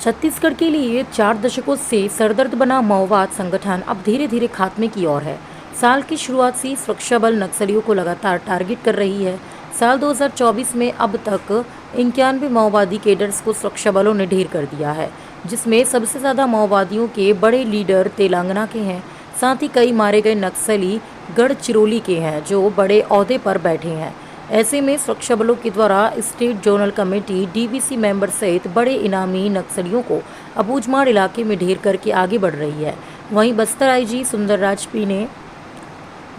छत्तीसगढ़ के लिए 4 दशकों से सरदर्द बना माओवाद संगठन अब धीरे धीरे खात्मे की ओर है। साल की शुरुआत से सुरक्षा बल नक्सलियों को लगातार टारगेट कर रही है। साल 2024 में अब तक 91 माओवादी कैडर्स को सुरक्षा बलों ने ढेर कर दिया है, जिसमें सबसे ज़्यादा माओवादियों के बड़े लीडर तेलंगाना के हैं। साथ ही कई मारे गए नक्सली गढ़चिरौली के हैं, जो बड़े ओहदे पर बैठे हैं। ऐसे में सुरक्षा बलों के द्वारा state zonal committee DVC member सहित बड़े इनामी नक्सलियों को अबूझमाड़ इलाके में ढेर करके आगे बढ़ रही है। वहीं बस्तर आईजी सुंदरराज पी ने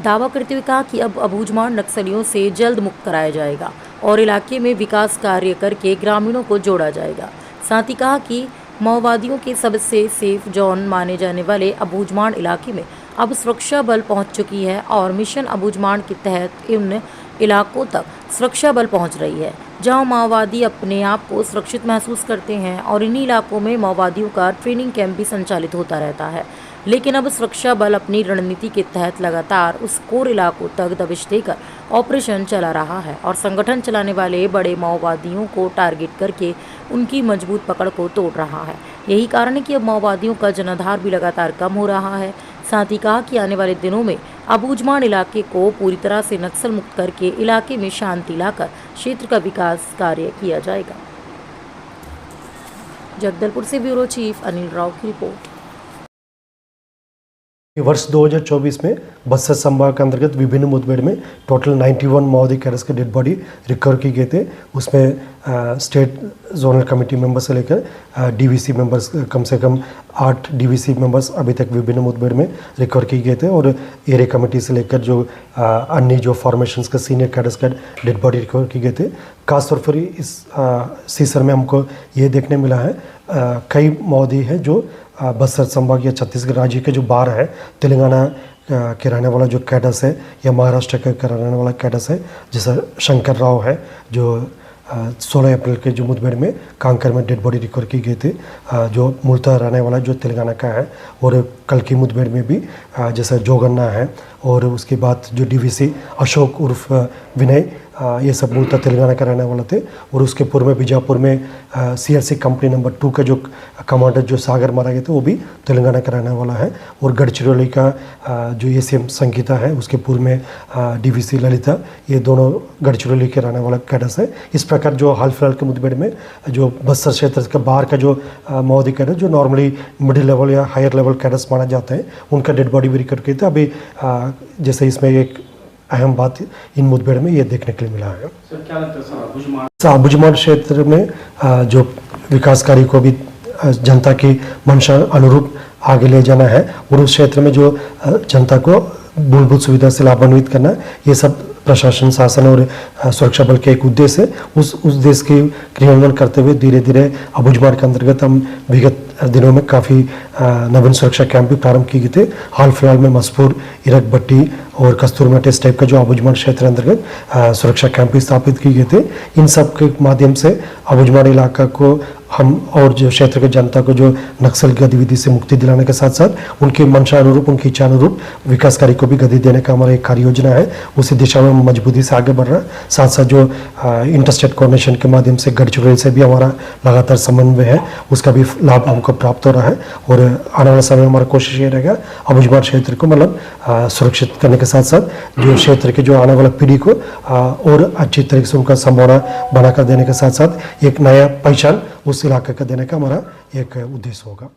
दावा करते हुए कहा कि अब अबूझमाड़ नक्सलियों से जल्द मुक्त कराया जाएगा और इलाके में विकास कार्य करके ग्रामीणों को जोड़ा जाएगा। साथ ही कहा कि माओवादियों के सबसे सेफ जोन माने जाने वाले अबूझमाड़ इलाके में अब सुरक्षा बल पहुंच चुकी है और मिशन अबूझमाड़ के तहत इन इलाकों तक सुरक्षा बल पहुंच रही है, जहां माओवादी अपने आप को सुरक्षित महसूस करते हैं और इन्हीं इलाकों में माओवादियों का ट्रेनिंग कैंप भी संचालित होता रहता है। लेकिन अब सुरक्षा बल अपनी रणनीति के तहत लगातार उस कोर इलाकों तक दबिश देकर ऑपरेशन चला रहा है और संगठन चलाने वाले बड़े माओवादियों को टारगेट करके उनकी मजबूत पकड़ को तोड़ रहा है। यही कारण है कि अब माओवादियों का जनाधार भी लगातार कम हो रहा है। साथ ही कहा कि आने वाले दिनों में अबूझमाड़ इलाके को पूरी तरह से नक्सल मुक्त करके इलाके में शांति लाकर क्षेत्र का विकास कार्य किया जाएगा। जगदलपुर से ब्यूरो चीफ अनिल राव की रिपोर्ट। वर्ष 2024 में बस्तर संभाग के अंतर्गत विभिन्न मुठभेड़ में टोटल 91 माओवादी कैडर्स के डेड बॉडी रिकवर की गए थे। उसमें स्टेट जोनल कमेटी मेंबर से लेकर डीवीसी मेंबर्स, कम से कम 8 डीवीसी मेंबर्स अभी तक विभिन्न मुठभेड़ में रिकवर किए गए थे और एरिया कमेटी से लेकर जो अन्य जो फॉर्मेशंस के सीनियर कैडर्स का डेड बॉडी रिकवर की गए थे। खासतौर पर इस सीजन में हमको ये देखने मिला है कई माओवादी है जो बस्तर संभाग या छत्तीसगढ़ राज्य के जो बाहर है, तेलंगाना के रहने वाला जो कैडर्स है या महाराष्ट्र का रहने वाला कैडर्स है, जैसा शंकर राव है जो 16 अप्रैल के जो मुठभेड़ में कांकर में डेड बॉडी रिकवर की गई थी, जो मूलतः रहने वाला जो तेलंगाना का है। और कल की मुठभेड़ में भी जैसा जोगन्ना है और उसके बाद जो डीवीसी अशोक उर्फ विनय, ये सब मूलतः तेलंगाना का रहने वाला थे। और उसके पूर्व में बीजापुर में सीआरसी कंपनी नंबर 2 का जो कमांडर जो सागर मारा गया था वो भी तेलंगाना का रहने वाला है। और गढ़चिरौली का जो एसीएम संगीता है, उसके पूर्व में डीवीसी ललिता, ये दोनों गढ़चिरौली के रहने वाला कैडर्स है। इस प्रकार जो हाल फिलहाल के मुठभेड़ में जो बस्तर क्षेत्र के बाहर का जो माओवादी कैडर जो नॉर्मली मिडिल लेवल या हायर लेवल कैडर्स माना जाता है, उनका डेड बॉडी भी रिकवर किया था। अभी जैसे इसमें एक अहम बात इन मुठभेड़ में ये देखने के लिए मिला है। सर, क्या लगता है सर अबूझमाड़ क्षेत्र में जो विकास कार्य को भी जनता की मंशा अनुरूप आगे ले जाना है और उस क्षेत्र में जो जनता को मूलभूत सुविधा से लाभान्वित करना, ये सब प्रशासन, शासन और सुरक्षा बल के एक उद्देश्य है। उस उद्देश्य के क्रियान्वयन करते हुए धीरे धीरे अबूझमाड़ के अंतर्गत हम विगत दिनों में काफ़ी नवीन सुरक्षा कैंप भी प्रारंभ किए गए थे। हाल फिलहाल में मसपूर, इरकबट्टी और कस्तूरमेट इस टाइप का जो अबूझमाड़ क्षेत्र अंतर्गत सुरक्षा कैंप भी स्थापित किए गए थे। इन सब के माध्यम से अबूझमाड़ इलाका को हम और जो क्षेत्र के जनता को जो नक्सल गतिविधि से मुक्ति दिलाने के साथ साथ उनकी मंशा अनुरूप, उनकी इच्छा अनुरूप विकास कार्य को भी गति देने का हमारा एक कार्य योजना है। उसी दिशा में मजबूती से आगे बढ़ रहा है। साथ साथ जो इंटरस्टेट कोऑर्डिनेशन के माध्यम से गढ़चिरौली से भी हमारा लगातार समन्वय है, उसका भी लाभ हमको प्राप्त हो रहा है। और आने वाले समय में हमारा कोशिश ये रहेगा अबूझमाड़ क्षेत्र को मतलब सुरक्षित करने के साथ साथ जो क्षेत्र के जो आने वाला पीढ़ी को और अच्छी तरीके से उनका संभावना बनाकर देने के साथ साथ एक नया पहचान उस इलाके का देने का हमारा एक उद्देश्य होगा।